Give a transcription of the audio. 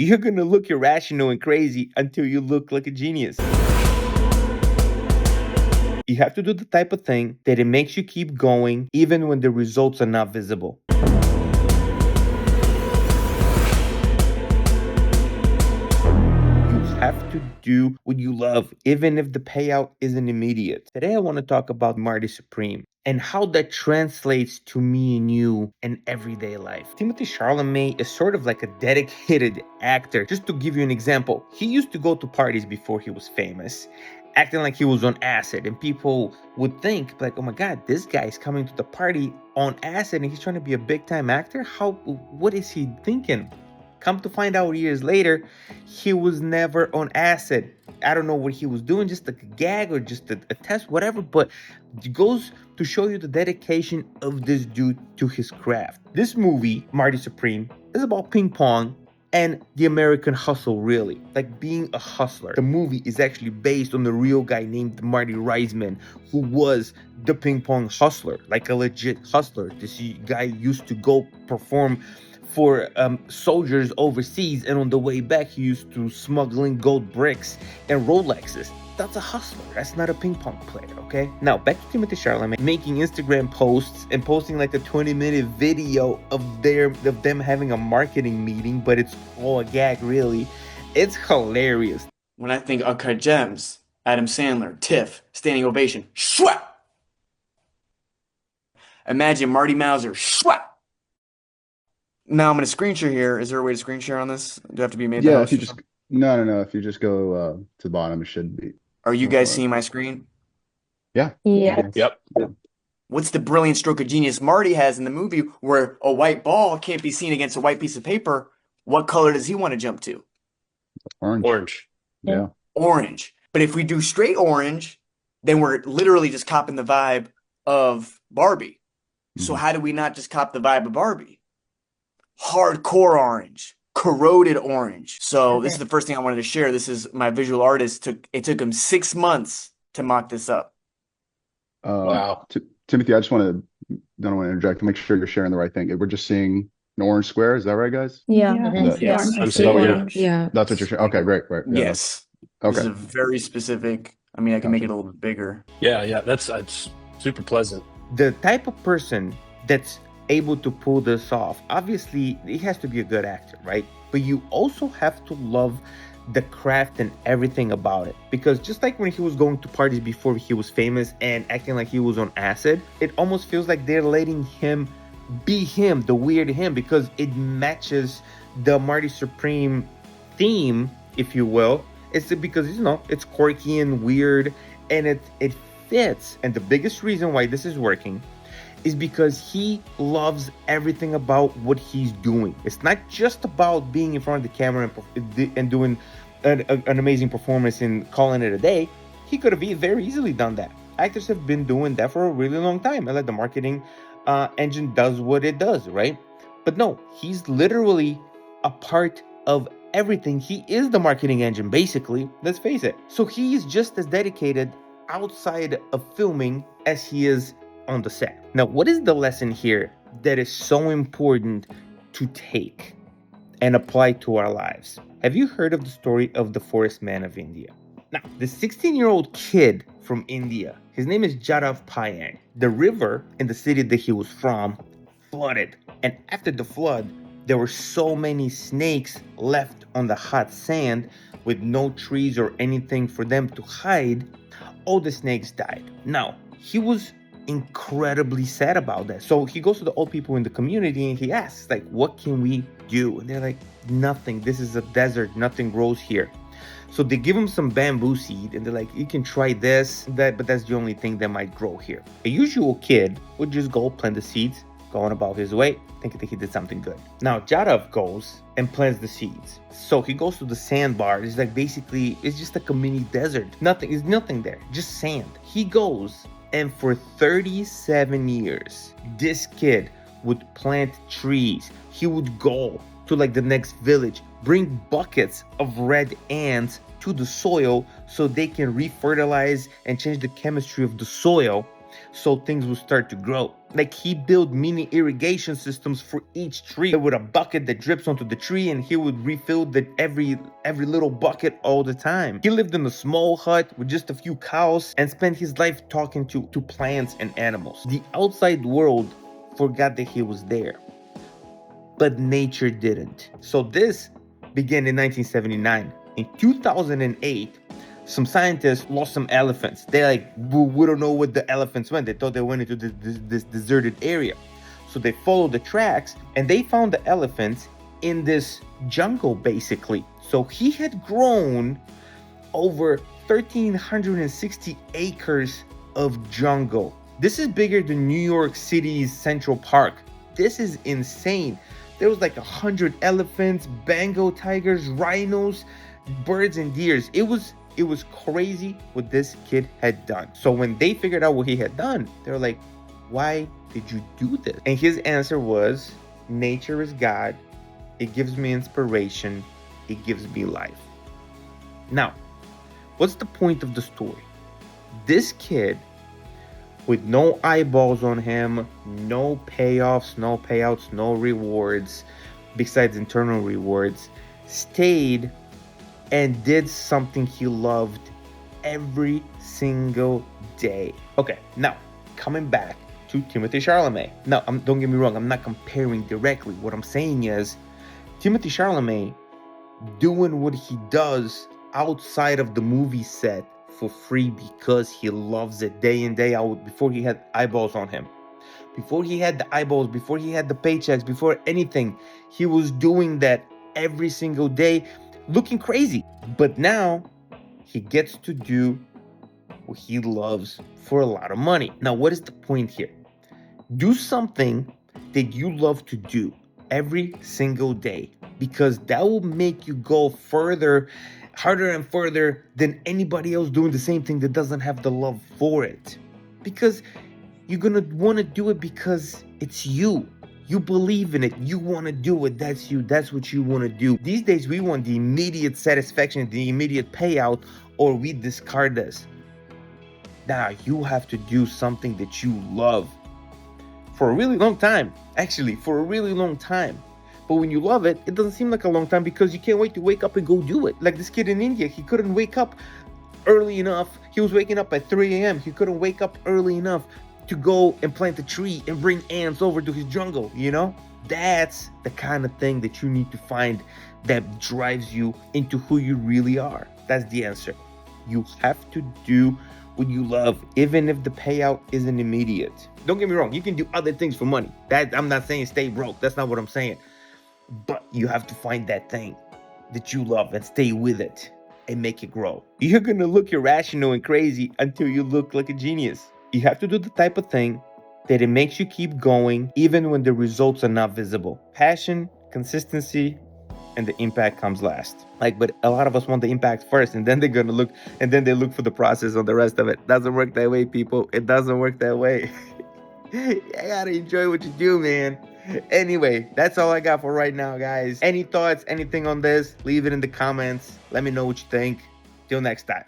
You're gonna look irrational and crazy until you look like a genius. You have to do the type of thing that it makes you keep going even when the results are not visible. You have to do what you love, even if the payout isn't immediate. Today, I want to talk about Marty Supreme and how that translates to me and you in everyday life. Timothee Charlamet is sort of like a dedicated actor. Just to give you an example, he used to go to parties before he was famous, acting like he was on acid, and people would think like, oh my god, this guy is coming to the party on acid and he's trying to be a big time actor. What is he thinking? Come to find out years later, he was never on acid. I don't know what he was doing, just like a gag or just a test, whatever, but it goes to show you the dedication of this dude to his craft. This movie, Marty Supreme, is about ping pong and the American hustle, really, like being a hustler. The movie is actually based on a real guy named Marty Reisman, who was the ping pong hustler, like a legit hustler. This guy used to go perform for soldiers overseas, and on the way back he used to smuggling gold bricks and Rolexes. That's a hustler. That's not a ping pong player, okay? Now back to Timothee Chalamet making Instagram posts and posting like a 20-minute video of them having a marketing meeting, but it's all a gag, really. It's hilarious. When I think Uncut Gems, Adam Sandler, Tiff, standing ovation, schwap. Imagine Marty Mauser, schwap. Now I'm going to screen share here. Is there a way to screen share on this? Do I have to be made the Yeah, host? if you just no. If you just go to the bottom, it should be. Are you guys seeing my screen? Yeah. Yeah. Yep. What's the brilliant stroke of genius Marty has in the movie where a white ball can't be seen against a white piece of paper? What color does he want to jump to? Orange. Yeah. Orange. But if we do straight orange, then we're literally just copping the vibe of Barbie. So how do we not just cop the vibe of Barbie? Hardcore orange, corroded orange. So this is the first thing I wanted to share. This is my visual artist. It took him 6 months to mock this up. Wow. Timothy, I just don't want to interject to make sure you're sharing the right thing. We're just seeing an orange square. Is that right, guys? Yeah. Yes. Yeah. I'm seeing it. Yeah. That's what you're sharing. Okay, great. Yeah, Yes. This is Okay. a very specific. I mean, I can make it a little bit bigger. Yeah. That's super pleasant. The type of person that's able to pull this off, obviously he has to be a good actor, right? But you also have to love the craft and everything about it, because just like when he was going to parties before he was famous and acting like he was on acid, it almost feels like they're letting him be him, the weird him, because it matches the Marty Supreme theme, if you will. It's because it's quirky and weird, and it fits. And the biggest reason why this is working is because he loves everything about what he's doing. It's not just about being in front of the camera and doing an amazing performance and calling it a day. He could have very easily done that. Actors have been doing that for a really long time, and let the marketing engine does what it does, right? But no, he's literally a part of everything. He is the marketing engine, basically. Let's face it. So he is just as dedicated outside of filming as he is on the set. Now, what is the lesson here that is so important to take and apply to our lives? Have you heard of the story of the forest man of India? Now, the 16-year-old kid from India, his name is Jadav Payeng. The river in the city that he was from flooded. And after the flood, there were so many snakes left on the hot sand with no trees or anything for them to hide. All the snakes died. Now, he was incredibly sad about that. So he goes to the old people in the community and he asks, like, what can we do? And they're like, nothing. This is a desert. Nothing grows here. So they give him some bamboo seed and they're like, you can try this, that, but that's the only thing that might grow here. A usual kid would just go plant the seeds, go on about his way, thinking that he did something good. Now Jadav goes and plants the seeds. So he goes to the sandbar. It's like basically, it's just like a mini desert. There's nothing there, just sand. He goes, and for 37 years, this kid would plant trees. He would go to like the next village, bring buckets of red ants to the soil so they can refertilize and change the chemistry of the soil. so things would start to grow. Like, he built mini irrigation systems for each tree with a bucket that drips onto the tree, and he would refill every little bucket all the time. He lived in a small hut with just a few cows and spent his life talking to plants and animals. The outside world forgot that he was there, but nature didn't. So this began in 1979. In 2008, some scientists lost some elephants. They're like, we don't know what the elephants went. They thought they went into this deserted area. So they followed the tracks, and they found the elephants in this jungle, basically. So he had grown over 1,360 acres of jungle. This is bigger than New York City's Central Park. This is insane. There was like 100 elephants, Bengal tigers, rhinos, birds, and deers. It was crazy what this kid had done. So when they figured out what he had done, they were like, why did you do this? And his answer was, nature is God. It gives me inspiration. It gives me life. Now, what's the point of the story? This kid, with no eyeballs on him, no payoffs, no payouts, no rewards, besides internal rewards, stayed and did something he loved every single day. Okay, now, coming back to Timothée Charlamet. Now, don't get me wrong, I'm not comparing directly. What I'm saying is, Timothée Charlamet doing what he does outside of the movie set for free because he loves it day in, day out, before he had eyeballs on him. Before he had the eyeballs, before he had the paychecks, before anything, he was doing that every single day, looking crazy. But now he gets to do what he loves for a lot of money. Now, what is the point here? Do something that you love to do every single day, because that will make you go further, harder and further than anybody else doing the same thing that doesn't have the love for it. Because you're gonna want to do it because it's you. You believe in it. You want to do it. That's you. That's what you want to do. These days, we want the immediate satisfaction, the immediate payout, or we discard this. Now, you have to do something that you love for a really long time. Actually, for a really long time. But when you love it, it doesn't seem like a long time because you can't wait to wake up and go do it. Like this kid in India, he couldn't wake up early enough. He was waking up at 3 a.m. He couldn't wake up early enough to go and plant a tree and bring ants over to his jungle, you know? That's the kind of thing that you need to find that drives you into who you really are. That's the answer. You have to do what you love, even if the payout isn't immediate. Don't get me wrong, you can do other things for money. That I'm not saying stay broke. That's not what I'm saying. But you have to find that thing that you love and stay with it and make it grow. You're gonna look irrational and crazy until you look like a genius. You have to do the type of thing that it makes you keep going even when the results are not visible. Passion, consistency, and the impact comes last. But a lot of us want the impact first, and then they're gonna look, and then they look for the process on the rest of it. Doesn't work that way, people. It doesn't work that way. You gotta enjoy what you do, man. Anyway, that's all I got for right now, guys. Any thoughts, anything on this, leave it in the comments. Let me know what you think. Till next time.